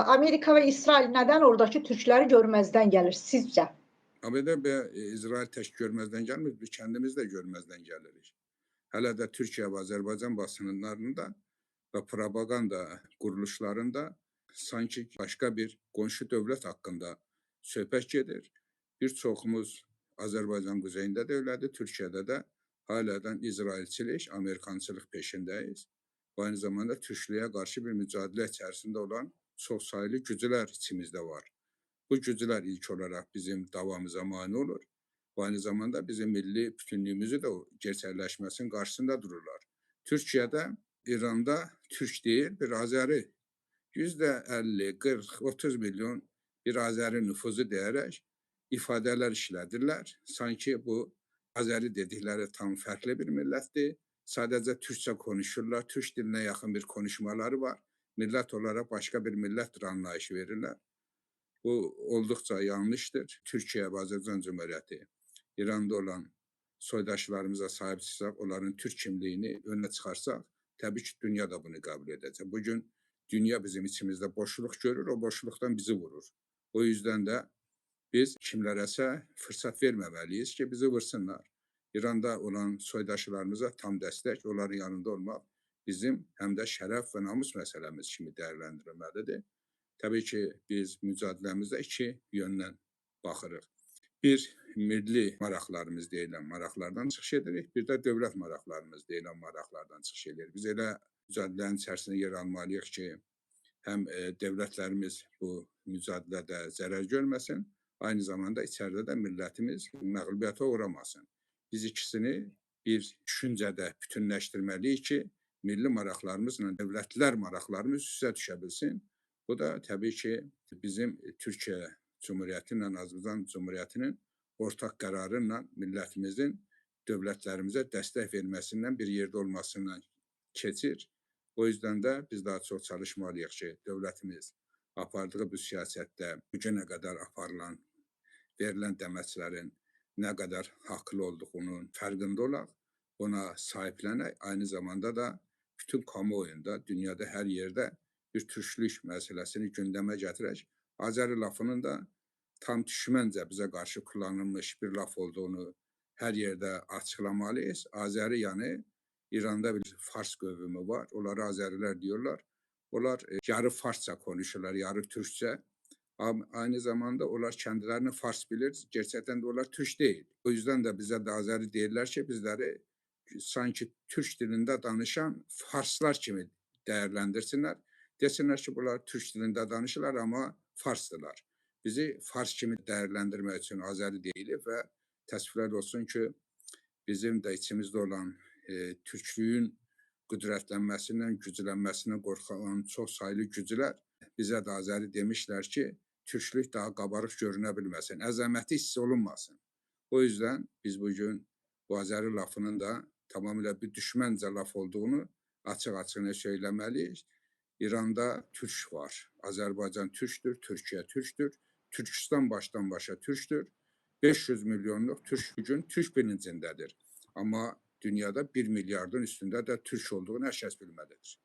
Amerika ve İsrail neden oradaki Türkleri görmezden gelir sizce? ABD ve İsrail tək görməzdən gəlmir, biz kəndimiz də görməzdən gəlirik. Hələ də Türkiyə və Azərbaycan basınlarında və propaganda quruluşlarında sanki başqa bir qonşu dövlət haqqında söhbət gedir. Bir çoxumuz Azərbaycan quzeyində də elədir, Türkiyədə də halədən İsrailçilik, Amerikançılıq peşindəyiz. Və aynı zamanda Türklüyə qarşı bir mücadilə içərisində olan çox saylı güclər içimizdə var. Bu güclər ilk olaraq bizim davamıza mane olur və aynı zamanda bizim milli bütünlüyümüzü də gerçəkləşməsinin qarşısında dururlar. Türkiyədə, İranda Türk deyil, bir Azəri %50, 40, 30 milyon bir Azəri nüfuzu deyərək ifadələr işlədirlər. Sanki bu Azəri dedikləri tam fərqli bir millətdir. Sadəcə Türkçə konuşurlar, Türk dilinə yaxın bir konuşmaları var. Millət olaraq başqa bir millətdir anlayışı verirlər. Bu olduqca yanlışdır. Türkiyə və Azərbaycan Cümhuriyyəti İranda olan soydaşlarımıza sahib çıxsaq, onların Türk kimliyini önünə çıxarsaq, təbii ki, dünya da bunu qəbul edəcək. Bugün dünya bizim içimizdə boşluq görür, o boşluqdan bizi vurur. O yüzden də biz kimlərəsə fırsat verməməliyik ki, bizi vursunlar. İranda olan soydaşlarımıza tam dəstək, onların yanında olmaq bizim həm də şərəf və namus məsələmiz kimi dəyərləndirilməlidir. Təbii ki, biz mücadiləmizdə iki yöndən baxırıq. Bir, milli maraqlarımız deyilən maraqlardan çıxış edirik, bir də dövlət maraqlarımız deyilən maraqlardan çıxış edirik. Biz elə mücadilənin içərisində yer almalıyıq ki, həm dövlətlərimiz bu mücadilədə zərər görməsin, aynı zamanda içəridə də millətimiz məğlubiyyətə uğramasın. Biz ikisini bir düşüncədə bütünləşdirməliyik ki, milli maraqlarımızla dövlətlər maraqlarımız üstə düşə bilsin. Bu da təbii ki, bizim Türkiyə Cumhuriyyəti ilə Azərbaycan Cumhuriyyətinin ortaq qərarıyla millətimizin dövlətlərimizə dəstək verməsindən bir yerdə olmasından keçir. O yüzden də biz daha çox çalışmalıyıq ki, dövlətimiz apardığı bu siyasətdə bugünə qədər aparılan, verilən dəməclərin nə qədər haqlı olduğunun fərqində olaq, ona sahiblənək, aynı zamanda da bütün kamuoyunda, dünyada hər yerdə bir türklük məsələsini gündəmə gətirək. Azəri lafının da tam düşməncə bizə qarşı kullanılmış bir laf olduğunu hər yerdə açıqlamalıyız. Azəri yəni İranda bir Fars qövmü var, onları Azərilər diyorlar. Onlar yarı Farsça konuşurlar, yarı Türkçə. Aynı zamanda onlar kendilerini Fars bilir, gerçekten de onlar Türk değil. O yüzden de bize de Azeri deyirlər ki, bizləri sanki Türk dilində danışan Farslar kimi dəyərləndirsinlər. Desinlər ki, bunlar Türk dilində danışırlar, amma Farsdılar. Bizi Fars kimi dəyərləndirmək üçün Azəri deyilir və təəssüflər olsun ki, bizim də içimizdə olan Türklüyün qüdrətlənməsindən, güclənməsindən qorxan çox saylı güclər bizə də Azəri demişlər ki, Türklük daha qabarıq görünə bilməsin, əzəməti hiss olunmasın. O yüzden biz bugün bu Azəri lafının da tamamıyla bir düşməncə laf olduğunu açıq-açığına söyləməliyik. İranda Türk var, Azərbaycan Türkdür, Türkiyə Türkdür, Türkistan başdan başa Türkdür. 500 milyonluq Türk bugün Türk bilincindədir. Amma dünyada 1 milyardın üstündə də Türk olduğunu hər kəs bilməlidir.